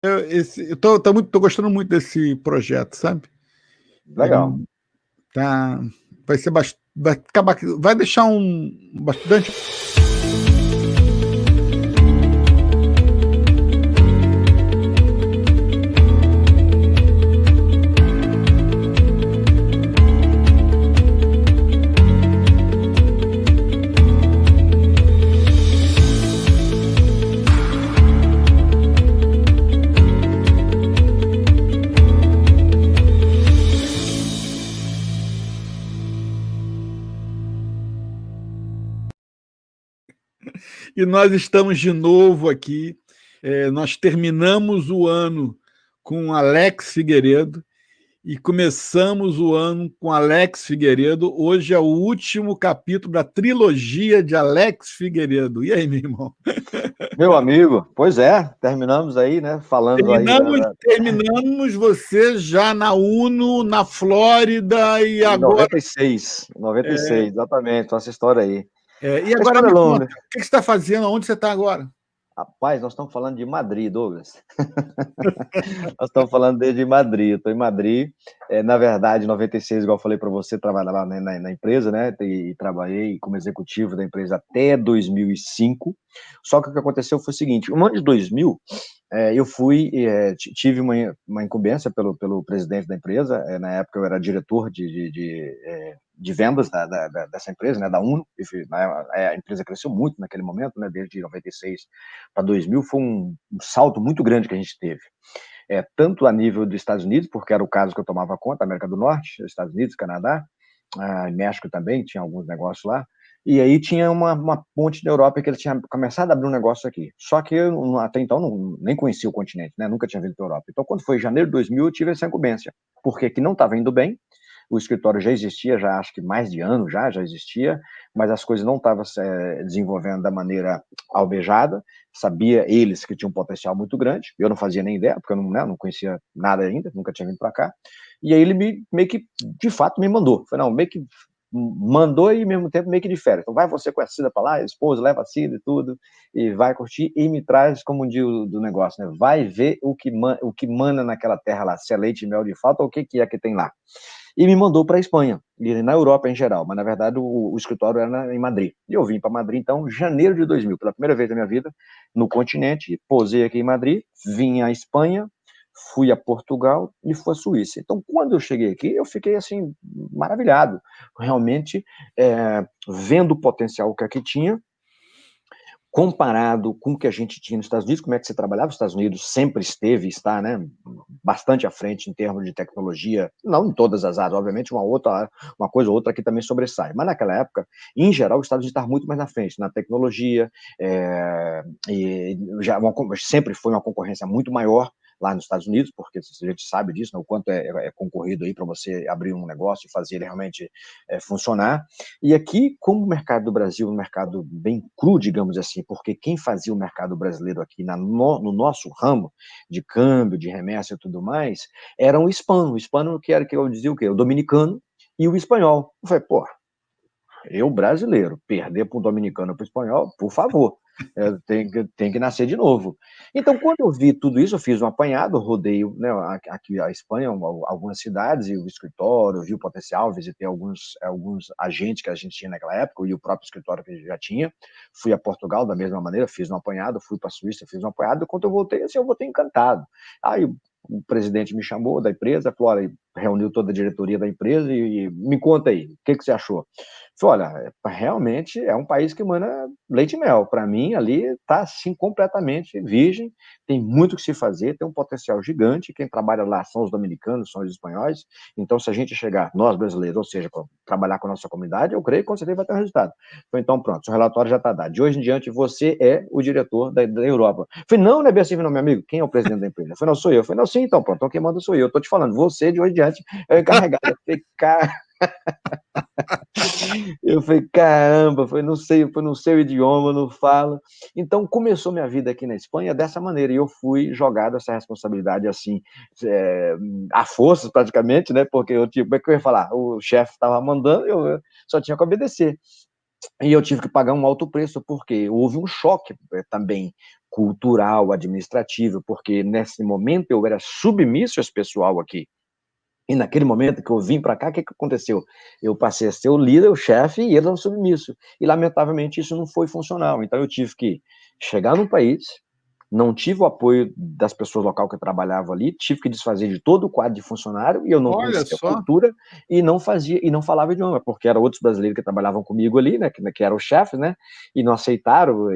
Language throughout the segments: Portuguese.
Tô gostando muito desse projeto, sabe? Legal. Tá, vai ser vai acabar, vai deixar bastante. E nós estamos de novo aqui. Nós terminamos o ano com Alex Figueiredo e começamos o ano com Alex Figueiredo. Hoje é o último capítulo da trilogia de Alex Figueiredo. E aí, meu irmão? Meu amigo, pois é, terminamos aí, né? Falando aí Terminamos você já na UNO, na Flórida, e em agora. 96, exatamente, essa história aí. E A agora história me é conta, longa. o que você está fazendo? Onde você está agora? Rapaz, nós estamos falando de Madrid, Douglas. Nós estamos falando de Madrid. Eu estou em Madrid. Na verdade, em 96, igual eu falei para você, trabalhava na empresa, né? E trabalhei como executivo da empresa até 2005. Só que o que aconteceu foi o seguinte: no ano de 2000, eu tive uma incumbência pelo presidente da empresa. Na época, eu era diretor de vendas dessa empresa, né, da UNO. A empresa cresceu muito naquele momento, né, desde 96 para 2000. Foi um salto muito grande que a gente teve. Tanto a nível dos Estados Unidos, porque era o caso que eu tomava conta, América do Norte, Estados Unidos, Canadá, México também, tinha alguns negócios lá. E aí tinha uma ponte da Europa que ele tinha começado a abrir um negócio aqui. Só que eu, até então, nem conhecia o continente, né? Nunca tinha vindo para a Europa. Então, quando foi em janeiro de 2000, eu tive essa incumbência. Porque aqui não estava indo bem, o escritório já existia, já acho que mais de ano já existia, mas as coisas não estavam desenvolvendo da maneira almejada. Sabia eles que tinham um potencial muito grande, eu não fazia nem ideia, porque eu não conhecia nada ainda, nunca tinha vindo para cá. E aí ele meio que, de fato, me mandou. Falei, não, meio que mandou e, ao mesmo tempo, meio que de férias. Então, vai você com a Cida para lá, a esposa leva a Cida e tudo, e vai curtir, e me traz, como diz do negócio, né? Vai ver o que mana naquela terra lá, se é leite e mel de fato, ou o que é que tem lá. E me mandou para a Espanha, e na Europa em geral, mas na verdade o escritório era em Madrid. E eu vim para Madrid, então, em janeiro de 2000, pela primeira vez na minha vida, no continente, posei aqui em Madrid, vim à Espanha, fui a Portugal e fui à Suíça. Então, quando eu cheguei aqui, eu fiquei, assim, maravilhado, realmente, vendo o potencial que aqui tinha, comparado com o que a gente tinha nos Estados Unidos. Como é que você trabalhava? Os Estados Unidos sempre esteve e está, né, bastante à frente em termos de tecnologia, não em todas as áreas, obviamente uma coisa ou outra aqui também sobressai, mas naquela época, em geral, os Estados Unidos estavam muito mais na frente, na tecnologia, e sempre foi uma concorrência muito maior lá nos Estados Unidos, porque a gente sabe disso, né, o quanto é concorrido aí para você abrir um negócio e fazer ele realmente funcionar. E aqui, como o mercado do Brasil é um mercado bem cru, digamos assim, porque quem fazia o mercado brasileiro aqui no nosso ramo de câmbio, de remessa e tudo mais, era o hispano que era, que eu dizia o quê? O dominicano e o espanhol. Eu falei, pô, eu brasileiro, perder para o dominicano ou para o espanhol, por favor, tem que nascer de novo. Então, quando eu vi tudo isso, eu fiz um apanhado, rodei, né, aqui a Espanha, algumas cidades, e o escritório, vi o potencial, visitei alguns agentes que a gente tinha naquela época, e o próprio escritório que a gente já tinha. Fui a Portugal da mesma maneira, fiz um apanhado, fui para a Suíça, fiz um apanhado, e quando eu voltei, assim, eu voltei encantado. Aí o presidente me chamou da empresa, falou, olha, reuniu toda a diretoria da empresa e me conta aí, o que você achou? Falei, olha, realmente é um país que mana leite e mel. Para mim, ali está assim, completamente virgem, tem muito que se fazer, tem um potencial gigante. Quem trabalha lá são os dominicanos, são os espanhóis. Então, se a gente chegar, nós brasileiros, ou seja, para trabalhar com a nossa comunidade, eu creio que com certeza vai ter um resultado. Falei, então, pronto, seu relatório já está dado. De hoje em diante, você é o diretor da Europa. Falei, não é bem assim, não, meu amigo. Quem é o presidente da empresa? Falei, não, sou eu. Falei, não, sim, então, pronto, então quem manda sou eu. Estou te falando, você, de hoje em diante, é o encarregado. Eu falei, caramba, foi no seu idioma, não falo. Então, começou minha vida aqui na Espanha dessa maneira, e eu fui jogado essa responsabilidade, assim, à força, praticamente, né, porque como é que eu ia falar? O chefe estava mandando, eu só tinha que obedecer. E eu tive que pagar um alto preço, porque houve um choque também, cultural, administrativa, porque nesse momento eu era submisso a esse pessoal aqui. E naquele momento que eu vim para cá, o que aconteceu? Eu passei a ser o líder, o chefe, e eles eram submissos. E, lamentavelmente, isso não foi funcional. Então, eu tive que chegar num país, não tive o apoio das pessoas locais que trabalhavam ali, tive que desfazer de todo o quadro de funcionário, e eu não Olha conhecia a só. cultura, e não fazia, e não falava idioma, porque eram outros brasileiros que trabalhavam comigo ali, né, que eram os chefes, né, e não aceitaram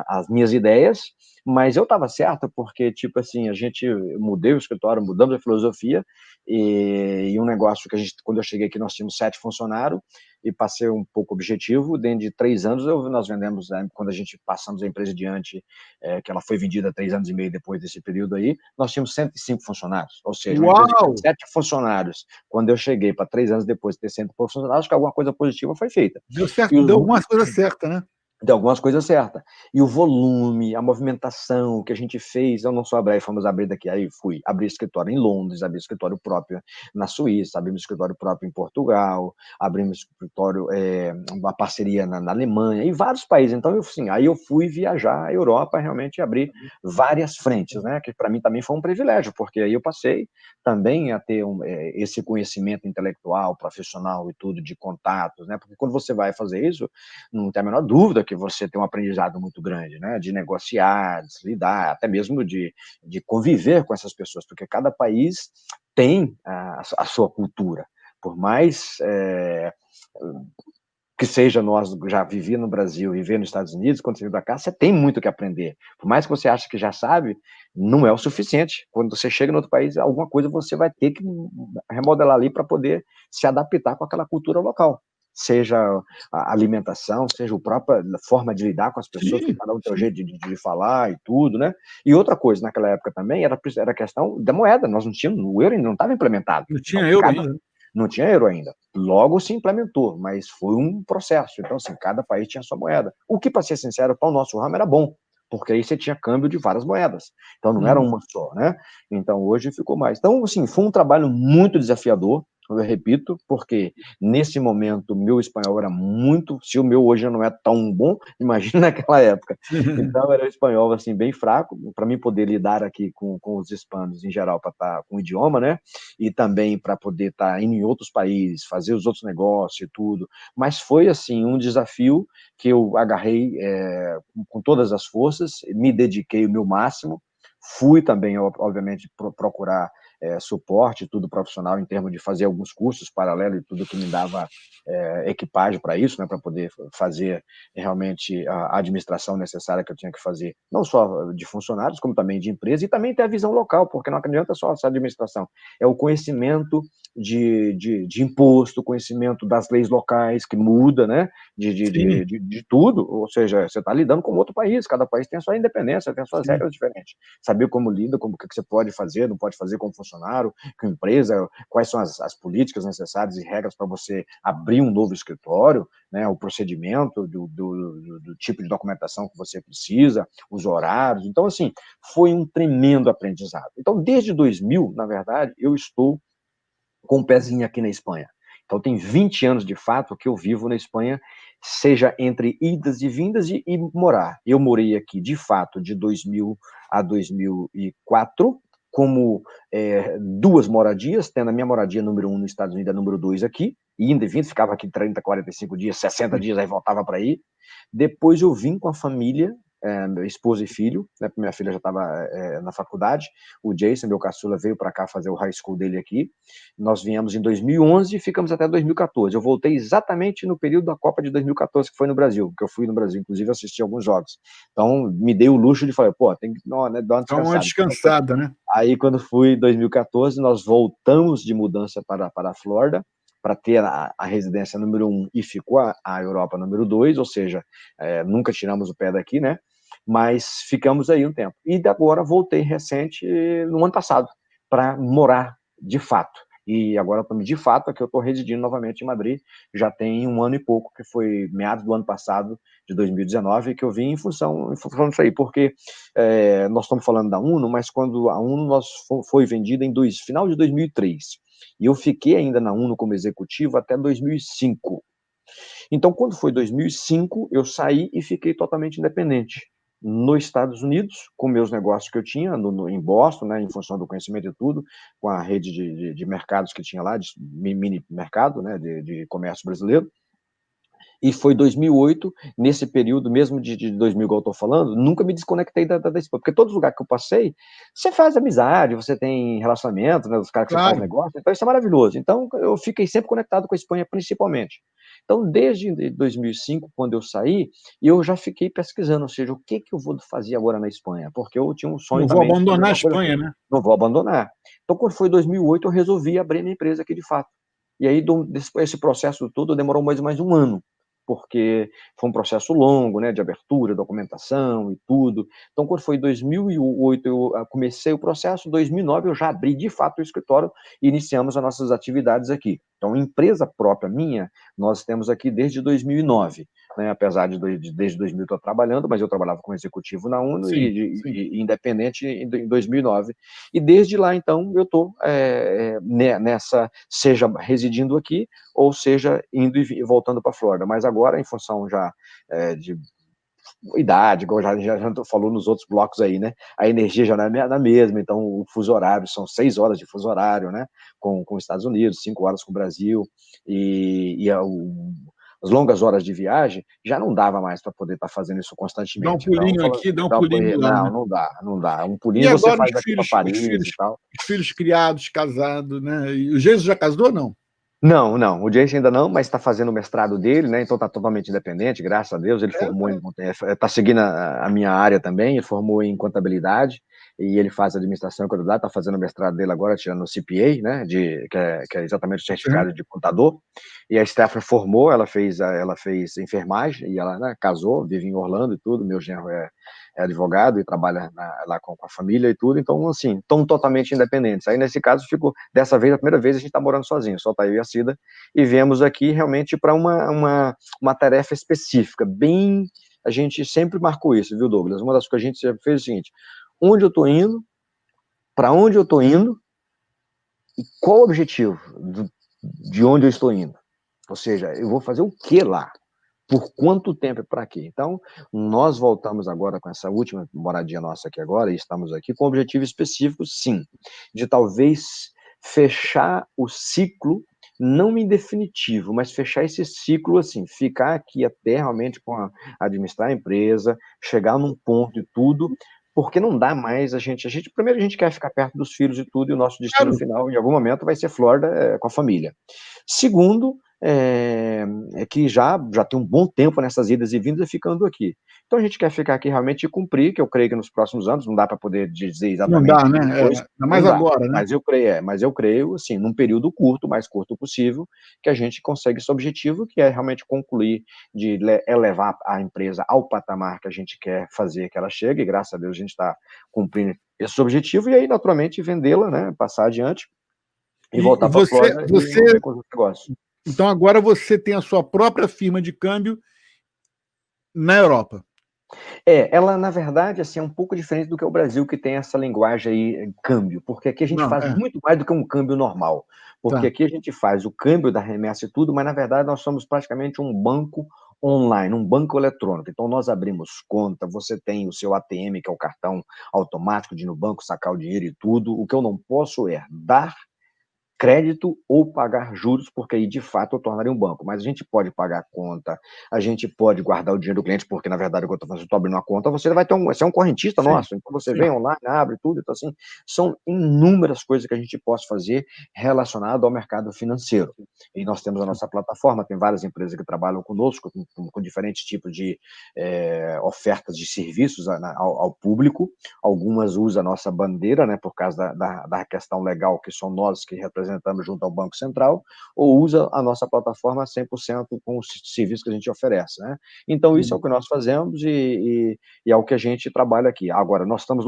as minhas ideias, mas eu estava certo, porque, tipo assim, eu mudei o escritório, mudamos a filosofia, e um negócio que quando eu cheguei aqui, nós tínhamos 7 funcionários, e passei um pouco objetivo, dentro de 3 anos, nós vendemos, né, quando a gente passamos a empresa adiante, que ela foi vendida 3 anos e meio depois desse período aí, nós tínhamos 105 funcionários, ou seja, uma empresa que Uau! tinha 7 funcionários, quando eu cheguei para 3 anos depois de ter 100 funcionários, acho que alguma coisa positiva foi feita. Deu certo, E deu algumas coisas certas, né? de algumas coisas certas. E o volume, a movimentação que a gente fez, eu não sou abrir, fomos abrir daqui, aí fui abrir escritório em Londres, abrir escritório próprio na Suíça, abrimos escritório próprio em Portugal, abrimos escritório, uma parceria na Alemanha, e vários países. Então, aí eu fui viajar a Europa, realmente abrir várias frentes, né? Que para mim também foi um privilégio, porque aí eu passei também a ter esse conhecimento intelectual, profissional e tudo, de contatos, né? Porque quando você vai fazer isso, não tem a menor dúvida que você tem um aprendizado muito grande, né? De negociar, de se lidar, até mesmo de conviver com essas pessoas, porque cada país tem a sua cultura. Por mais que seja, nós já vivi no Brasil, viver nos Estados Unidos, quando você vem para cá, você tem muito que aprender. Por mais que você ache que já sabe, não é o suficiente. Quando você chega em outro país, alguma coisa você vai ter que remodelar ali para poder se adaptar com aquela cultura local. Seja a alimentação, seja a própria forma de lidar com as pessoas, que Sim, cada um tem um sim. jeito de falar e tudo, né? E outra coisa, naquela época também, era a questão da moeda. Nós não tínhamos, o euro ainda não estava implementado. Não Então, tinha euro ainda. não tinha euro ainda. Logo se implementou, mas foi um processo. Então, assim, cada país tinha a sua moeda. O que, para ser sincero, para o nosso ramo era bom, porque aí você tinha câmbio de várias moedas. Então, não era uma só, né? Então, hoje ficou mais. Então, assim, foi um trabalho muito desafiador, eu repito, porque nesse momento meu espanhol era muito, se o meu hoje não é tão bom, imagina naquela época. Então era um espanhol assim bem fraco, para mim poder lidar aqui com os hispanos em geral, para estar com o idioma, né? E também para poder estar indo em outros países, fazer os outros negócios e tudo. Mas foi assim um desafio que eu agarrei com todas as forças, me dediquei o meu máximo. Fui também, obviamente, procurar suporte, tudo profissional, em termos de fazer alguns cursos paralelos e tudo que me dava equipagem para isso, né, para poder fazer realmente a administração necessária que eu tinha que fazer, não só de funcionários, como também de empresa, e também ter a visão local, porque não adianta só essa administração, é o conhecimento de imposto, conhecimento das leis locais, que muda, né, Sim, de tudo, ou seja, você está lidando com outro país, cada país tem a sua independência, tem as suas sim. regras diferentes. Saber como lida, como que você pode fazer, não pode fazer como funcionário, com empresa, quais são as políticas necessárias e regras para você abrir um novo escritório, né, o procedimento do tipo de documentação que você precisa, os horários. Então, assim, foi um tremendo aprendizado. Então, desde 2000, na verdade, eu estou com um pezinho aqui na Espanha. Então, tem 20 anos, de fato, que eu vivo na Espanha, seja entre idas e vindas e morar. Eu morei aqui, de fato, de 2000 a 2004, como 2 moradias, tendo a minha moradia número 1 nos Estados Unidos, a número 2 aqui, e indo e vindo, ficava aqui 30, 45 dias, 60 dias, aí voltava para aí. Depois eu vim com a família, esposa e filho, né, minha filha já estava na faculdade, o Jason, meu caçula, veio para cá fazer o high school dele aqui, nós viemos em 2011 e ficamos até 2014, eu voltei exatamente no período da Copa de 2014, que foi no Brasil, que eu fui no Brasil, inclusive assisti alguns jogos, então me dei o luxo de falar, pô, tem que dar uma Dá uma descansada. descansada, né? Aí, quando fui em 2014, nós voltamos de mudança para a Flórida, para ter a residência número 1 e ficou a Europa número 2, ou seja, nunca tiramos o pé daqui, né? Mas ficamos aí um tempo. E agora voltei recente, no ano passado, para morar de fato. E agora, de fato, aqui eu estou residindo novamente em Madrid, já tem um ano e pouco, que foi meados do ano passado, de 2019, que eu vim em função disso aí, porque nós estamos falando da Uno, mas quando a Uno foi vendida final de 2003, e eu fiquei ainda na Uno como executivo até 2005. Então, quando foi 2005, eu saí e fiquei totalmente independente. nos Estados Unidos, com meus negócios que eu tinha em Boston, né, em função do conhecimento e tudo, com a rede de mercados que tinha lá, de mini mercado, né, de comércio brasileiro. E foi 2008, nesse período mesmo de 2000, igual eu estou falando, nunca me desconectei da Espanha, porque todos os lugares que eu passei, você faz amizade, você tem relacionamento, né, os caras que você faz Claro. negócio, então isso é maravilhoso. Então eu fiquei sempre conectado com a Espanha, principalmente. Então, desde 2005, quando eu saí, eu já fiquei pesquisando, ou seja, o que eu vou fazer agora na Espanha? Porque eu tinha um sonho Não vou também de fazer abandonar a uma coisa, Espanha, né? não vou abandonar. Então, quando foi 2008, eu resolvi abrir minha empresa aqui de fato. E aí, esse processo todo demorou mais um ano, porque foi um processo longo, né, de abertura, documentação e tudo. Então, quando foi em 2008, eu comecei o processo, em 2009 eu já abri de fato o escritório e iniciamos as nossas atividades aqui. Então, empresa própria minha, nós temos aqui desde 2009, né, apesar desde 2000 eu estou trabalhando, mas eu trabalhava como executivo na UNO Sim, sim. e independente em 2009. E desde lá, então, eu estou nessa, seja residindo aqui, ou seja, indo e voltando para a Flórida. Mas agora, em função já de idade, igual já falou nos outros blocos aí, né? A energia já não é na mesma, então o fuso horário, são 6 horas de fuso horário, né? Com os Estados Unidos, 5 horas com o Brasil, as longas horas de viagem, já não dava mais para poder estar fazendo isso Dá um constantemente. Então, pulinho aqui, dá um pulinho lá, não, né? não dá. Um E pulinho você agora faz aqui para Paris e tal. os filhos criados, casados, né? E o Jesus já casou, não? Não, o Jason ainda não, mas está fazendo o mestrado dele, né? Então está totalmente independente, graças a Deus. Ele formou está seguindo a minha área também, ele formou em contabilidade e ele faz administração e contabilidade, está fazendo o mestrado dele agora, tirando o CPA, né? Que é exatamente o certificado de contador. E a Stephanie formou, ela fez enfermagem e ela, né, casou, vive em Orlando e tudo. Meu genro é advogado e trabalha lá com a família e tudo, então, assim, estão totalmente independentes. Aí, nesse caso, dessa vez, a primeira vez, a gente está morando sozinho, só tá eu e a Cida, e viemos aqui realmente para uma tarefa específica, a gente sempre marcou isso, viu, Douglas? Uma das coisas que a gente sempre fez é o seguinte: onde eu estou indo, para onde eu estou indo, e qual o objetivo de onde eu estou indo? Ou seja, eu vou fazer o que lá? Por quanto tempo e para quê? Então, nós voltamos agora com essa última moradia nossa aqui agora, e estamos aqui com um objetivo específico, sim, de talvez fechar o ciclo, não em definitivo, mas fechar esse ciclo, assim, ficar aqui até realmente administrar a empresa, chegar num ponto e tudo, porque não dá mais primeiro a gente quer ficar perto dos filhos e tudo, e o nosso destino Claro. final, em algum momento, vai ser Flórida com a família. Segundo, que já tem um bom tempo nessas idas e vindas ficando aqui. Então a gente quer ficar aqui realmente e cumprir, que eu creio que nos próximos anos, não dá para poder dizer Não exatamente dá, né? depois, Ainda mais não dá, agora, né? mas eu creio, assim, num período curto, mais curto possível, que a gente consegue esse objetivo, que é realmente concluir, de elevar a empresa ao patamar que a gente quer fazer que ela chegue, e graças a Deus a gente está cumprindo esse objetivo, e aí naturalmente vendê-la, né, passar adiante, e E voltar para a você, Flórida e você, envolver com os negócios. então agora você tem a sua própria firma de câmbio na Europa. Ela, na verdade, assim, é um pouco diferente do que o Brasil, que tem essa linguagem aí, câmbio, porque aqui a gente Não, faz muito mais do que um câmbio normal, porque tá. aqui a gente faz o câmbio da remessa e tudo, mas na verdade nós somos praticamente um banco online, um banco eletrônico. Então nós abrimos conta, você tem o seu ATM, que é o cartão automático de ir no banco sacar o dinheiro e tudo. O que eu não posso é dar crédito ou pagar juros, porque aí de fato eu tornaria um banco. Mas a gente pode pagar conta, a gente pode guardar o dinheiro do cliente, porque na verdade, quando eu estou abrindo uma conta, você vai você é um correntista Sim, nosso, então você sim. vem online, abre tudo, então assim, são inúmeras coisas que a gente pode fazer relacionado ao mercado financeiro. E nós temos a nossa plataforma, tem várias empresas que trabalham conosco, com diferentes tipos de ofertas de serviços ao público. Algumas usam a nossa bandeira, né, por causa da questão legal, que são nós que representamos junto ao Banco Central, ou usa a nossa plataforma 100% com os serviços que a gente oferece, né? Então, isso é o que nós fazemos e é o que a gente trabalha aqui. Agora, nós estamos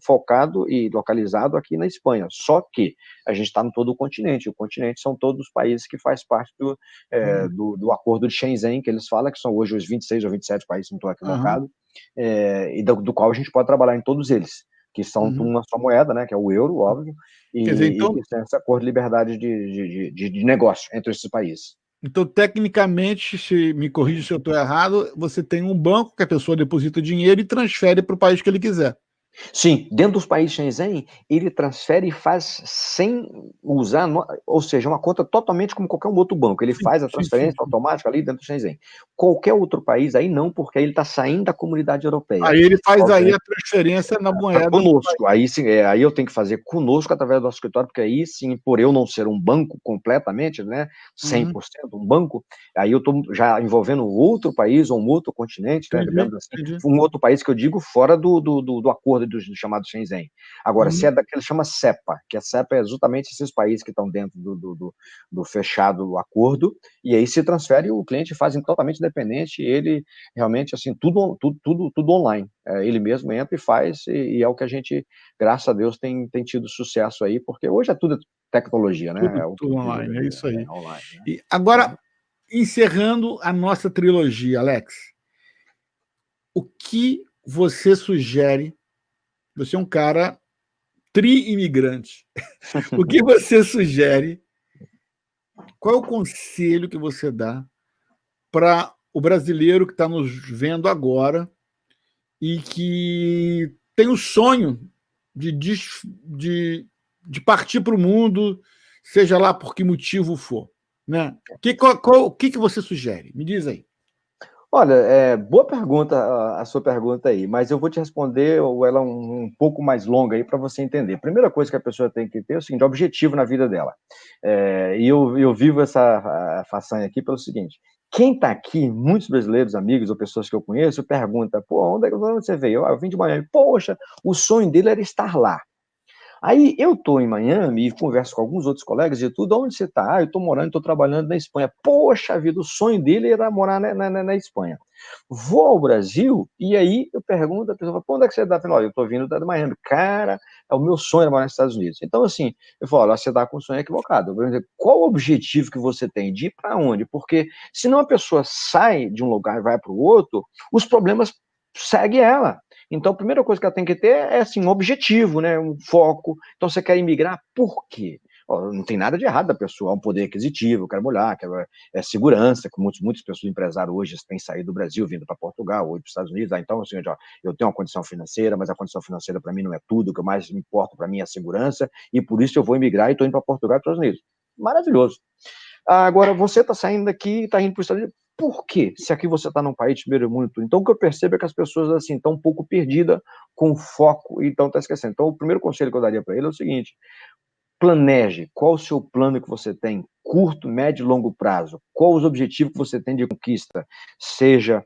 focado e localizado aqui na Espanha, só que a gente está em todo o continente. O continente são todos os países que fazem parte do acordo de Shenzhen, que eles falam, que são hoje os 26 ou 27 países, não estou Aham. equivocado, e do qual a gente pode trabalhar em todos eles, que são Uhum. uma só moeda, né, que é o euro, óbvio, Quer dizer, e então, que tem essa acordo de liberdade de negócio entre esses países. Então, tecnicamente, se me corrija se eu estou errado, você tem um banco que a pessoa deposita dinheiro e transfere para o país que ele quiser. Sim, dentro dos países Shenzhen, ele transfere e faz sem usar, ou seja, uma conta totalmente como qualquer um outro banco. Ele Sim, faz a sim, sim, transferência sim. automática ali dentro do Shenzhen. Qualquer outro país aí não, porque aí ele está saindo da comunidade europeia. Aí ele faz aí Obviamente, a transferência na para moeda do país. conosco, aí sim, aí eu tenho que fazer conosco através do nosso escritório, porque aí sim, por eu não ser um banco completamente, né, 100% um banco, aí eu estou já envolvendo outro país ou um outro continente, né, Entendi, digamos assim, entendi. um outro país que eu digo fora do acordo do chamado Shenzhen. Agora, se é daquele chama CEPA, que a CEPA é justamente esses países que estão dentro do fechado acordo, e aí se transfere o cliente faz totalmente independente, ele realmente, assim, tudo online. Ele mesmo entra e faz, e é o que a gente, graças a Deus, tem tido sucesso aí, porque hoje é tudo tecnologia, né? É o que Tudo diz hoje online, é em dia, isso aí. online, né? E agora, encerrando a nossa trilogia, Alex, o que você sugere? Você é um cara tri-imigrante. O que você sugere? Qual é o conselho que você dá para o brasileiro que está nos vendo agora e que tem o sonho de, de partir para o mundo, seja lá por que motivo for? Né? O que você sugere? Me diz aí. Olha, boa pergunta a sua pergunta aí, mas eu vou te responder ou ela um pouco mais longa aí para você entender. Primeira coisa que a pessoa tem que ter é o seguinte, objetivo na vida dela. E eu vivo essa façanha aqui pelo seguinte, quem está aqui, muitos brasileiros, amigos ou pessoas que eu conheço, pergunta, pô, onde você veio? Eu vim de Miami. Poxa, o sonho dele era estar lá. Aí eu estou em Miami e converso com alguns outros colegas e tudo, onde você está? Ah, eu estou morando, estou trabalhando na Espanha. Poxa vida, o sonho dele era morar na Espanha. Vou ao Brasil e aí eu pergunto, a pessoa fala, onde é que você está? Eu falo, eu estou vindo da Miami. Cara, é o meu sonho era morar nos Estados Unidos. Então, assim, eu falo, olha, você está com um sonho equivocado. Eu vou dizer, qual o objetivo que você tem? De ir para onde? Porque senão a pessoa sai de um lugar e vai para o outro, os problemas seguem ela. Então, a primeira coisa que ela tem que ter é assim, um objetivo, né? Um foco. Então, você quer imigrar, por quê? Não tem nada de errado da pessoa, um poder aquisitivo, quer mulher, quer segurança, que muitas pessoas empresários hoje têm saído do Brasil, vindo para Portugal, ou para os Estados Unidos. Então, assim, eu tenho uma condição financeira, mas a condição financeira para mim não é tudo, o que mais me importa para mim é a segurança, e por isso eu vou imigrar e estou indo para Portugal e para os Estados Unidos. Maravilhoso. Agora, você está saindo daqui e está indo para os Estados Unidos. Por quê? Se aqui você está num país de primeiro mundo, então o que eu percebo é que as pessoas assim estão um pouco perdidas com foco e estão esquecendo. Então, o primeiro conselho que eu daria para ele é o seguinte: planeje qual o seu plano que você tem, curto, médio e longo prazo. Qual os objetivos que você tem de conquista, seja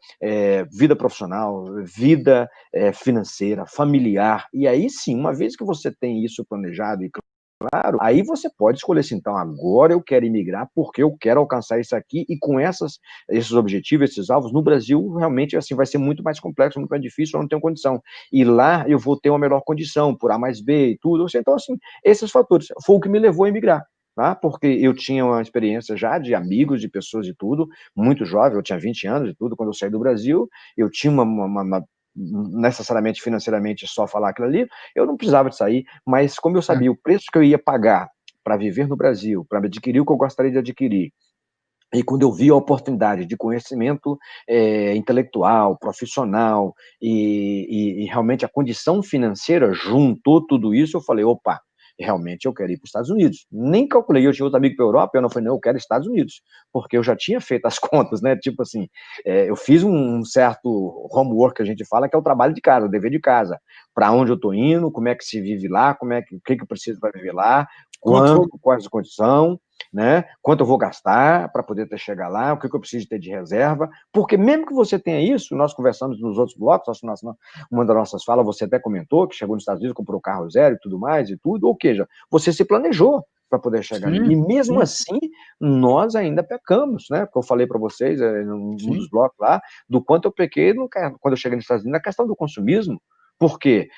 vida profissional, vida financeira, familiar. E aí sim, uma vez que você tem isso planejado e claro, aí você pode escolher assim, então agora eu quero imigrar porque eu quero alcançar isso aqui e com esses objetivos, esses alvos, no Brasil realmente assim vai ser muito mais complexo, muito mais difícil, eu não tenho condição. E lá eu vou ter uma melhor condição, por A mais B e tudo. Então assim, esses fatores foi o que me levou a imigrar. Tá? Porque eu tinha uma experiência já de amigos, de pessoas e tudo, muito jovem, eu tinha 20 anos e tudo, quando eu saí do Brasil, eu tinha uma necessariamente financeiramente só falar aquilo ali, eu não precisava de sair, mas como eu sabia o preço que eu ia pagar para viver no Brasil, para adquirir o que eu gostaria de adquirir, e quando eu vi a oportunidade de conhecimento intelectual, profissional e realmente a condição financeira juntou tudo isso, eu falei, opa, realmente eu quero ir para os Estados Unidos. Nem calculei, eu tinha outro amigo para a Europa, eu não falei, não, eu quero Estados Unidos, porque eu já tinha feito as contas, né? Tipo assim, eu fiz um certo homework que a gente fala, que é o trabalho de casa, o dever de casa. Para onde eu estou indo, como é que se vive lá, o que eu preciso para viver lá, quais as condições, né? Quanto eu vou gastar para poder chegar lá, o que eu preciso ter de reserva, porque mesmo que você tenha isso, nós conversamos nos outros blocos, uma das nossas falas, você até comentou que chegou nos Estados Unidos, comprou carro zero e tudo mais, e tudo, ou seja, você se planejou para poder chegar ali. E mesmo assim, nós ainda pecamos, né? Porque eu falei para vocês, num dos blocos lá, do quanto eu pequei quando eu cheguei nos Estados Unidos, na questão do consumismo, Por quê?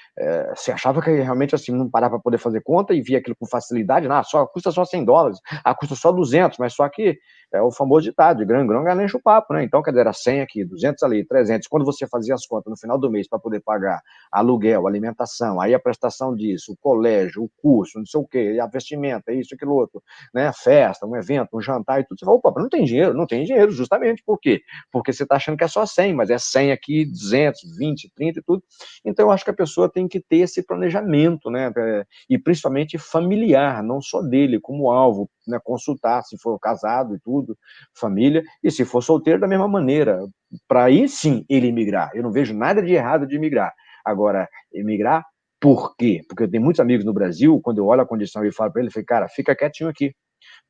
Você achava que realmente assim não parava para poder fazer conta e via aquilo com facilidade, não, custa só $100, custa só 200, mas só que é o famoso ditado, de grão em grão ganha enche o papo, né? Então, quer dizer, era 100 aqui, 200 ali, 300. Quando você fazia as contas no final do mês para poder pagar aluguel, alimentação, aí a prestação disso, o colégio, o curso, não sei o quê, a vestimenta, isso, aquilo outro, né? Festa, um evento, um jantar e tudo. Você fala, opa, não tem dinheiro, justamente. Por quê? Porque você está achando que é só 100, mas é 100 aqui, 200, 20, 30 e tudo. Então, eu acho que a pessoa tem que ter esse planejamento, né? E principalmente familiar, não só dele, como alvo, né? Consultar se for casado e tudo, família, e se for solteiro, da mesma maneira, para aí sim ele emigrar. Eu não vejo nada de errado de emigrar. Agora, emigrar por quê? Porque eu tenho muitos amigos no Brasil, quando eu olho a condição e falo para ele, eu falo, cara, fica quietinho aqui,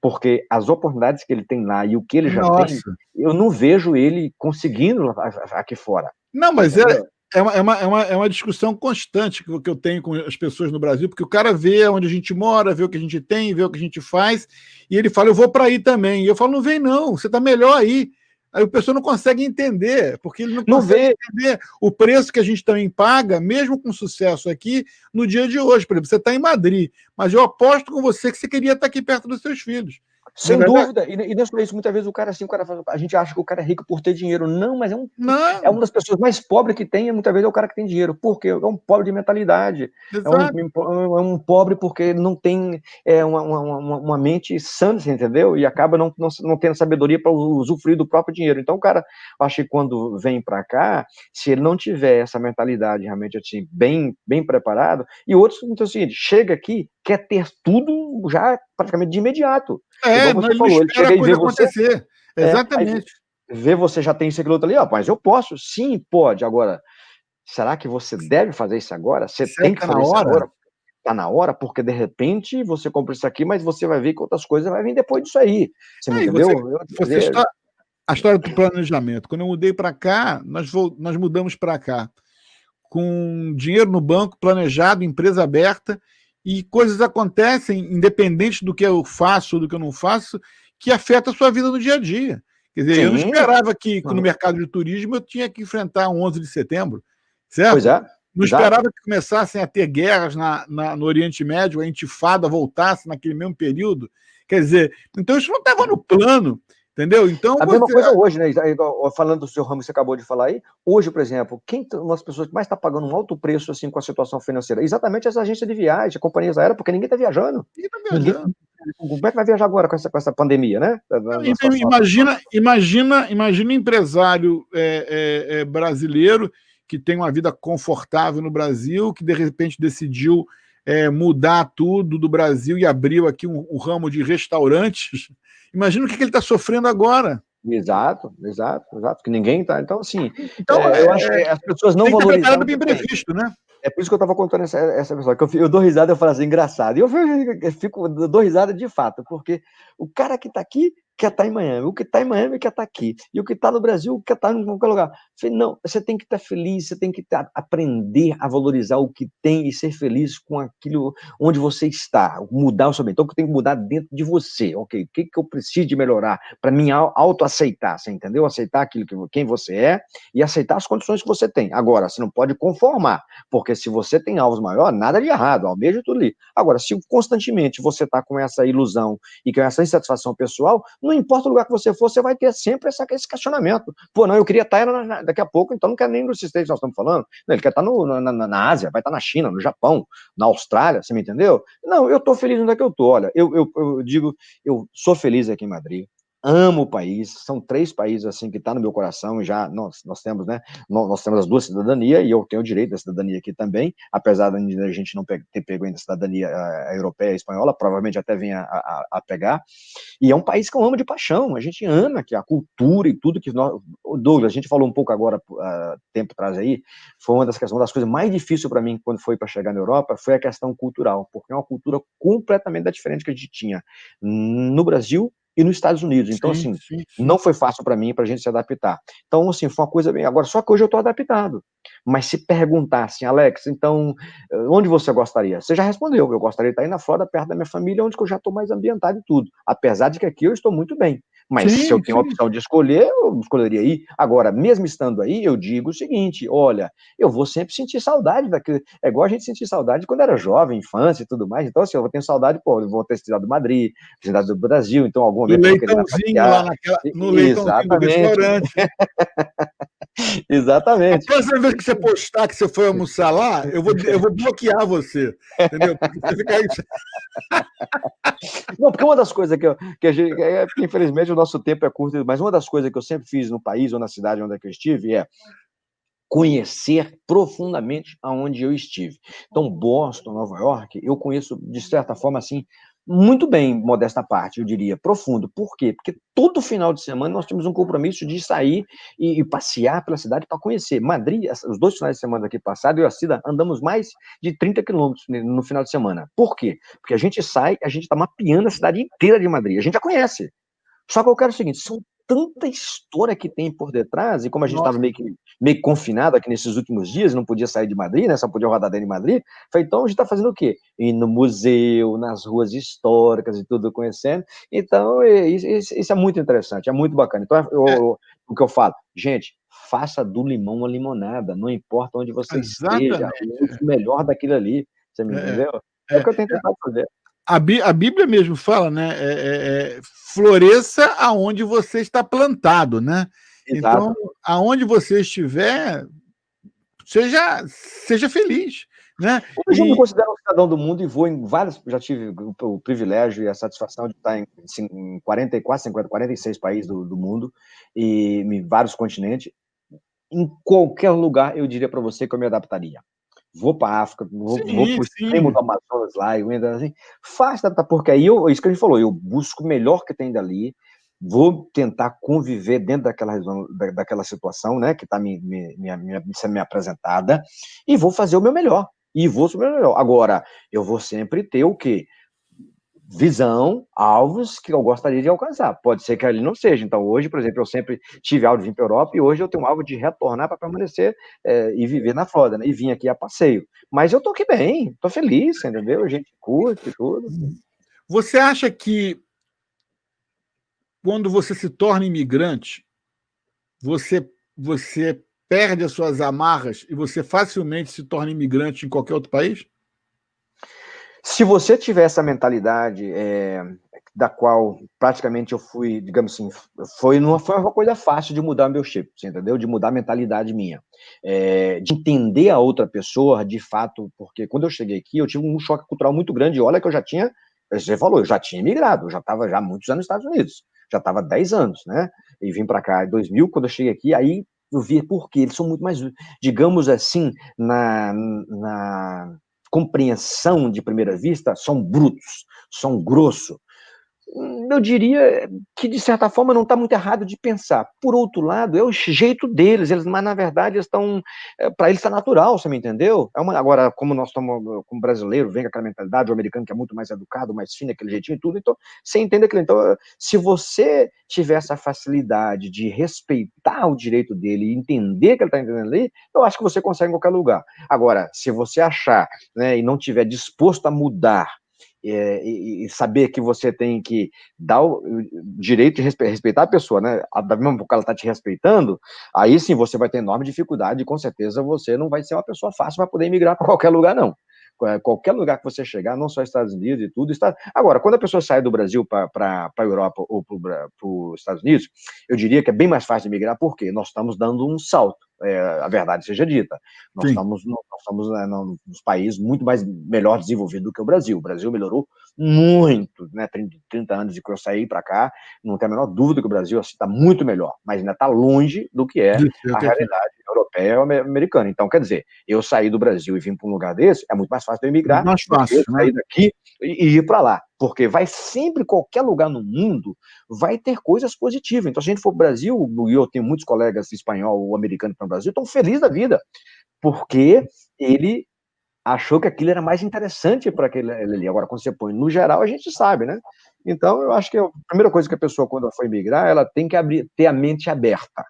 porque as oportunidades que ele tem lá e o que ele já tem, eu não vejo ele conseguindo aqui fora. Não, mas é uma discussão constante que eu tenho com as pessoas no Brasil, porque o cara vê onde a gente mora, vê o que a gente tem, vê o que a gente faz, e ele fala, eu vou para aí também. E eu falo, não vem não, você está melhor aí. Aí a pessoa não consegue entender, porque ele não consegue entender o preço que a gente também paga, mesmo com sucesso aqui, no dia de hoje. Por exemplo, você está em Madrid, mas eu aposto com você que você queria estar aqui perto dos seus filhos. Sem dúvida, e não só isso, muitas vezes o cara fala, a gente acha que o cara é rico por ter dinheiro. Não, mas é uma das pessoas mais pobres que tem, muitas vezes é o cara que tem dinheiro. Por quê? É um pobre de mentalidade. É um pobre porque não tem uma mente sã, entendeu? E acaba não tendo sabedoria para usufruir do próprio dinheiro. Então o cara, acho que quando vem para cá, se ele não tiver essa mentalidade realmente assim, bem preparado, e outros, então, assim, chega aqui, quer ter tudo já praticamente de imediato. Igual você falou, ele chega e vê você. Exatamente. Vê você já tem isso aquilo outro ali, mas eu posso? Sim, pode. Agora, será que você deve fazer isso agora? Você tem que fazer isso agora? Tá na hora, porque de repente você compra isso aqui, mas você vai ver que outras coisas vai vir depois disso aí. Você me entendeu? A história do planejamento. Quando eu mudei para cá, nós mudamos para cá com dinheiro no banco, planejado, empresa aberta, e coisas acontecem, independente do que eu faço ou do que eu não faço, que afeta a sua vida no dia a dia. Quer dizer, eu não esperava que no mercado de turismo eu tinha que enfrentar um 11 de setembro, certo? Pois é. Não esperava que começassem a ter guerras no Oriente Médio, a intifada voltasse naquele mesmo período. Quer dizer, então isso não estava no plano. Entendeu? Então, a mesma coisa hoje, né? Falando do seu ramo que você acabou de falar aí, hoje, por exemplo, uma das pessoas que mais está pagando um alto preço assim, com a situação financeira? Exatamente essa agência de viagem, companhias aéreas, porque ninguém está viajando. Como é que vai viajar agora com essa pandemia, né? Imagina um empresário brasileiro que tem uma vida confortável no Brasil, que de repente decidiu mudar tudo do Brasil e abriu aqui um ramo de restaurantes. Imagina o que ele está sofrendo agora. Exato, que ninguém está. Então, assim, eu acho que as pessoas não valorizam. Tem que estar imprevisto, né? É por isso que eu estava contando essa pessoa, que eu dou risada, eu falo assim, engraçado. E eu dou risada de fato, porque o cara que está aqui quer estar em Miami, o que está em Miami quer estar aqui, e o que está no Brasil quer estar em qualquer lugar. Eu falei, não, você tem que estar feliz, você tem que aprender a valorizar o que tem e ser feliz com aquilo onde você está, mudar o seu bem. Então, tem que mudar dentro de você, ok? O que eu preciso de melhorar para me autoaceitar, você entendeu? Aceitar aquilo quem você é e aceitar as condições que você tem. Agora, você não pode conformar, porque se você tem alvos maiores, nada de errado, almeja tudo ali. Agora, se constantemente você está com essa ilusão e com essa insatisfação pessoal, não importa o lugar que você for, você vai ter sempre esse questionamento. Pô, não, eu queria estar daqui a pouco, então não quero nem nos States que nós estamos falando. Não, ele quer estar na Ásia, vai estar na China, no Japão, na Austrália, você me entendeu? Não, eu estou feliz onde é que eu estou. Olha, eu digo, eu sou feliz aqui em Madrid. Amo o país, são 3 países assim que está no meu coração, e já nós temos, né? Nós temos as 2 cidadanias, e eu tenho o direito da cidadania aqui também, apesar de a gente não ter pego ainda a cidadania europeia e espanhola, provavelmente até venha a pegar. E é um país que eu amo de paixão, a gente ama aqui a cultura e tudo que nós. Douglas, a gente falou um pouco agora, tempo atrás aí, foi uma das coisas mais difíceis para mim quando foi para chegar na Europa, foi a questão cultural, porque é uma cultura completamente diferente que a gente tinha no Brasil e nos Estados Unidos. Então, sim. Não foi fácil para mim, para a gente se adaptar. Então, assim, foi uma coisa bem. Agora, só que hoje eu estou adaptado. Mas se perguntassem, Alex, então, onde você gostaria? Você já respondeu, eu gostaria de estar aí na Flórida, perto da minha família, onde eu já estou mais ambientado e tudo. Apesar de que aqui eu estou muito bem. Mas se Sim, eu tenho a sim. opção de escolher, eu escolheria ir. Agora, mesmo estando aí, eu digo o seguinte, olha, eu vou sempre sentir saudade daquilo. É igual a gente sentir saudade quando era jovem, infância e tudo mais. Então, assim, eu vou ter saudade, pô, eu vou ter cidade do Madrid, cidade do Brasil, então alguma Do vez eu vou querer ir lá leitãozinho lá passear. no leitãozinho do Exatamente, restaurante. A exatamente. próxima vez que você postar que você foi almoçar lá, eu vou bloquear você, entendeu? Porque você fica aí. Não, porque uma das coisas que a gente, porque infelizmente o nosso tempo é curto, mas uma das coisas que eu sempre fiz no país ou na cidade onde é que eu estive é conhecer profundamente aonde eu estive. Então, Boston, Nova York, eu conheço, de certa forma, assim, muito bem, modesta parte, eu diria, profundo. Por quê? Porque todo final de semana nós temos um compromisso de sair e passear pela cidade para conhecer. Madrid, os 2 finais de semana aqui passados, eu e a Cida andamos mais de 30 quilômetros no final de semana. Por quê? Porque a gente sai, a gente está mapeando a cidade inteira de Madrid. A gente já conhece. Só que eu quero o seguinte, são tanta história que tem por detrás, e como a gente estava Nossa, meio que confinado aqui nesses últimos dias, não podia sair de Madrid, né, só podia rodar dentro de Madrid, falei, então a gente está fazendo o quê? Ir no museu, nas ruas históricas e tudo conhecendo, então isso é muito interessante, é muito bacana. Então, o que eu falo, gente, faça do limão uma limonada, não importa onde você esteja, exatamente. use o melhor daquilo ali, você me É, entendeu? É o é. que eu tenho tentado fazer. A Bíblia mesmo fala, né? Floresça aonde você está plantado, né? Então, Exato. aonde você estiver, seja feliz, né? Hoje eu me considero um cidadão do mundo e vou em vários, já tive o privilégio e a satisfação de estar em 44, 50, 46 países do mundo e em vários continentes. Em qualquer lugar, eu diria para você que eu me adaptaria. Vou para a África, vou Sim, para o extremo sim. do Amazonas lá, eu ainda assim, fácil adaptar, porque aí isso que a gente falou, eu busco o melhor que tem dali, vou tentar conviver dentro daquela situação, né, que está sendo me apresentada, e vou fazer o meu melhor. E vou fazer o meu melhor. Agora, eu vou sempre ter o quê? Visão, alvos que eu gostaria de alcançar. Pode ser que ali não seja. Então, hoje, por exemplo, eu sempre tive alvo de vir para a Europa e hoje eu tenho um alvo de retornar para permanecer e viver na Flórida, né? E vim aqui a passeio. Mas eu tô aqui bem, tô feliz, entendeu? A gente curte tudo. Você acha que quando você se torna imigrante, você perde as suas amarras e você facilmente se torna imigrante em qualquer outro país? Se você tiver essa mentalidade da qual praticamente eu fui, digamos assim, não foi uma coisa fácil de mudar meu chip, você entendeu? De mudar a mentalidade minha. De entender a outra pessoa, de fato, porque quando eu cheguei aqui, eu tive um choque cultural muito grande. Olha que eu já tinha, você falou, eu já tinha imigrado, eu já estava já há muitos anos nos Estados Unidos, já estava 10 anos, né? E vim para cá em 2000, quando eu cheguei aqui, aí eu vi por quê. Eles são muito mais, digamos assim, na compreensão de primeira vista, são brutos, são grossos. Eu diria que, de certa forma, não está muito errado de pensar. Por outro lado, é o jeito deles, mas, na verdade, eles estão. Para eles está natural, você me entendeu? Agora, como nós estamos, como brasileiro, vem com aquela mentalidade, o americano que é muito mais educado, mais fino, aquele jeitinho e tudo, então, você entende aquilo. Então, se você tiver essa facilidade de respeitar o direito dele e entender que ele está entendendo ali, eu acho que você consegue em qualquer lugar. Agora, se você achar, né, e não tiver disposto a mudar, e saber que você tem que dar o direito de respeitar a pessoa, né? Da mesma forma que ela está te respeitando, aí sim você vai ter enorme dificuldade e com certeza você não vai ser uma pessoa fácil para poder emigrar para qualquer lugar, não. Qualquer lugar que você chegar, não só Estados Unidos e tudo. Agora, quando a pessoa sai do Brasil para a Europa ou para os Estados Unidos, eu diria que é bem mais fácil de migrar, porque nós estamos dando um salto. A verdade seja dita. Nós Sim. estamos nos países muito mais melhor desenvolvidos do que o Brasil. O Brasil melhorou muito, né? 30 anos de que eu saí para cá, não tem a menor dúvida que o Brasil está assim, muito melhor, mas ainda está longe do que é a realidade europeia ou americana. Então, quer dizer, eu sair do Brasil e vir para um lugar desse, é muito mais fácil de eu emigrar Mais do que eu fácil, né? sair daqui e ir para lá. Porque vai sempre, qualquer lugar no mundo, vai ter coisas positivas. Então, se a gente for para o Brasil, e eu tenho muitos colegas espanhol ou americano que estão no Brasil, estão felizes da vida, porque ele achou que aquilo era mais interessante para aquele ali. Agora, quando você põe no geral, a gente sabe, né? Então, eu acho que a primeira coisa que a pessoa, quando ela for emigrar, ela tem que ter a mente aberta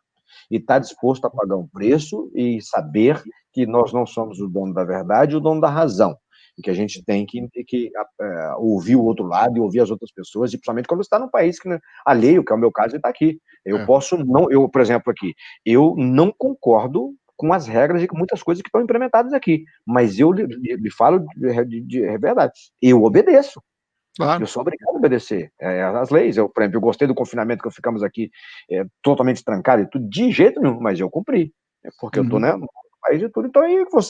e estar disposto a pagar um preço e saber que nós não somos o dono da verdade e o dono da razão. e que a gente tem que ouvir o outro lado e ouvir as outras pessoas, e principalmente quando você está num país alheio, que é o meu caso, e está aqui. Por exemplo, aqui, eu não concordo com as regras e com muitas coisas que estão implementadas aqui, mas eu lhe falo de verdade, eu obedeço. Claro. Eu sou obrigado a obedecer às leis. Por exemplo, eu gostei do confinamento que ficamos aqui totalmente trancado e tudo, de jeito nenhum, mas eu cumpri, porque eu estou no país de tudo. Então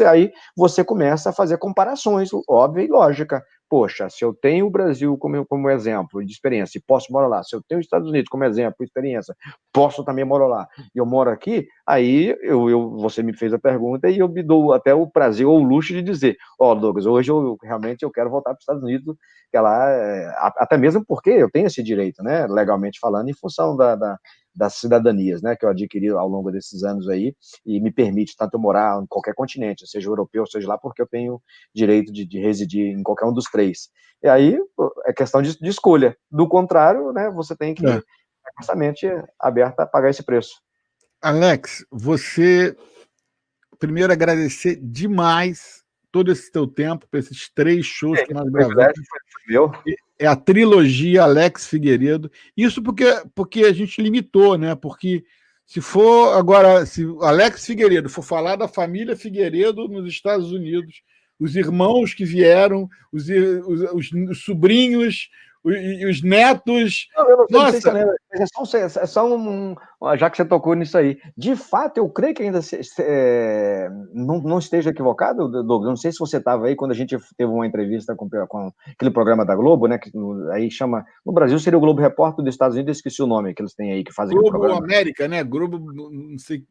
aí você começa a fazer comparações, óbvia e lógica. Poxa, se eu tenho o Brasil como exemplo de experiência e posso morar lá, se eu tenho os Estados Unidos como exemplo de experiência, posso também morar lá, e eu moro aqui, aí você me fez a pergunta e eu me dou até o prazer ou o luxo de dizer, Douglas, hoje realmente eu quero voltar para os Estados Unidos, que lá, até mesmo porque eu tenho esse direito, né, legalmente falando, em função das cidadanias, né, que eu adquiri ao longo desses anos aí, e me permite tanto eu morar em qualquer continente, seja europeu, seja lá, porque eu tenho direito de residir em qualquer um dos três. E aí é questão de escolha. Do contrário, né, você tem que ter essa mente aberta a pagar esse preço. Alex, primeiro agradecer demais todo esse teu tempo, para esses 3 shows que nós gravamos. Foi meu. É a trilogia Alex Figueiredo. Isso porque a gente limitou, né? Porque se o Alex Figueiredo for falar da família Figueiredo nos Estados Unidos, os irmãos que vieram, os sobrinhos, os netos. Eu não sei se você lembra, já que você tocou nisso aí, de fato, eu creio que ainda não esteja equivocado, Douglas. Não sei se você estava aí quando a gente teve uma entrevista com aquele programa da Globo, né? Que aí chama. No Brasil seria o Globo Repórter dos Estados Unidos, eu esqueci o nome que eles têm aí, que fazem Globo aquele programa. América, né? Globo, não sei.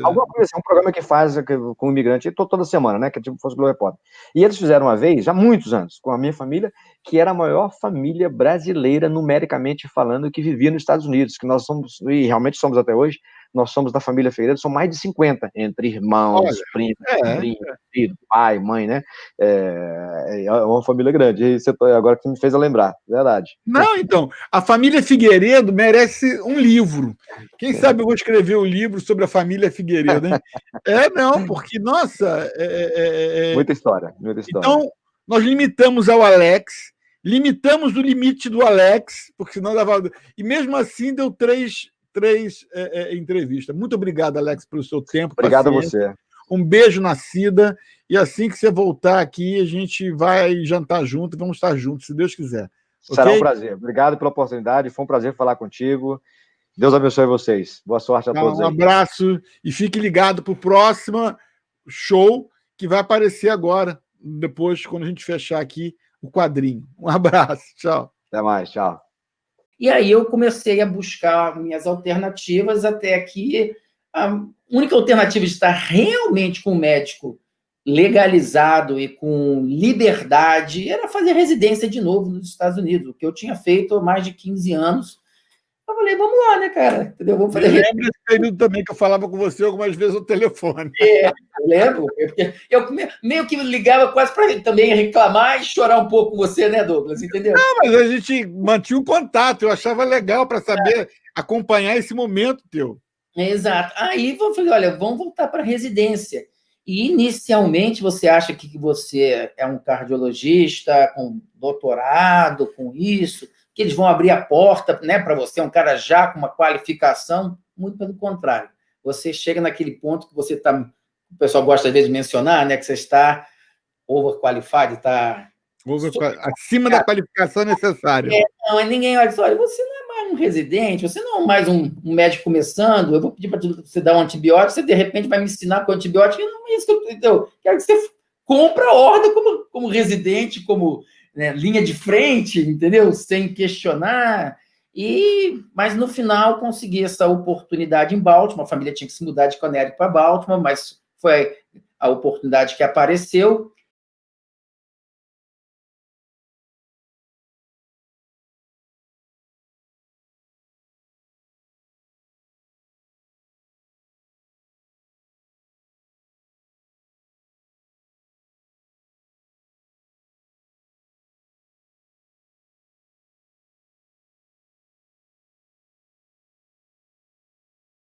Alguma coisa assim, um programa que faz com o imigrante toda semana, né? Que tipo fosse o Globo Repórter. E eles fizeram uma vez, há muitos anos, com a minha família, que era a maior família brasileira, numericamente falando, que vivia nos Estados Unidos, que nós somos, e realmente somos até hoje, nós somos da família Figueiredo, são mais de 50, entre irmãos, primos, filho, pai, mãe, né? É uma família grande. E agora que me fez a lembrar, verdade. Não, então, a família Figueiredo merece um livro. Quem sabe eu vou escrever um livro sobre a família Figueiredo, hein? Não, porque, nossa... Muita história, muita história. Então, nós limitamos ao Alex, limitamos o limite do Alex, porque senão dava... E mesmo assim deu três entrevistas. Muito obrigado, Alex, pelo seu tempo. Obrigado a você. Um beijo na Cida, e assim que você voltar aqui, a gente vai jantar junto, vamos estar juntos, se Deus quiser. Será um prazer. Obrigado pela oportunidade, foi um prazer falar contigo. Deus abençoe vocês. Boa sorte a todos aí. Um abraço e fique ligado para o próximo show que vai aparecer agora, depois, quando a gente fechar aqui o quadrinho. Um abraço, tchau. Até mais, tchau. E aí eu comecei a buscar minhas alternativas, até que a única alternativa de estar realmente com o médico legalizado e com liberdade era fazer residência de novo nos Estados Unidos, o que eu tinha feito há mais de 15 anos. Eu falei, vamos lá, né, cara? Entendeu? Vamos fazer. Eu lembro desse período também que eu falava com você algumas vezes no telefone. Eu lembro. Eu meio que ligava quase para também reclamar e chorar um pouco com você, né, Douglas? Entendeu? Não, mas a gente mantinha um contato, eu achava legal para saber acompanhar esse momento teu. Exato. Aí eu falei, olha, vamos voltar para a residência. E inicialmente você acha que você é um cardiologista com doutorado, com isso, que eles vão abrir a porta, né, para você, um cara já com uma qualificação, muito pelo contrário. Você chega naquele ponto que você está, o pessoal gosta às vezes de mencionar, né, que você está overqualified, está acima da qualificação necessária. Não, ninguém olha, você não é mais um residente, você não é mais um médico começando, eu vou pedir para você dar um antibiótico, você de repente vai me ensinar com antibiótico, não é isso que eu quero que você compra a ordem como residente, como, né, linha de frente, entendeu? Sem questionar. Mas no final consegui essa oportunidade em Baltimore. A família tinha que se mudar de Connecticut para Baltimore, mas foi a oportunidade que apareceu.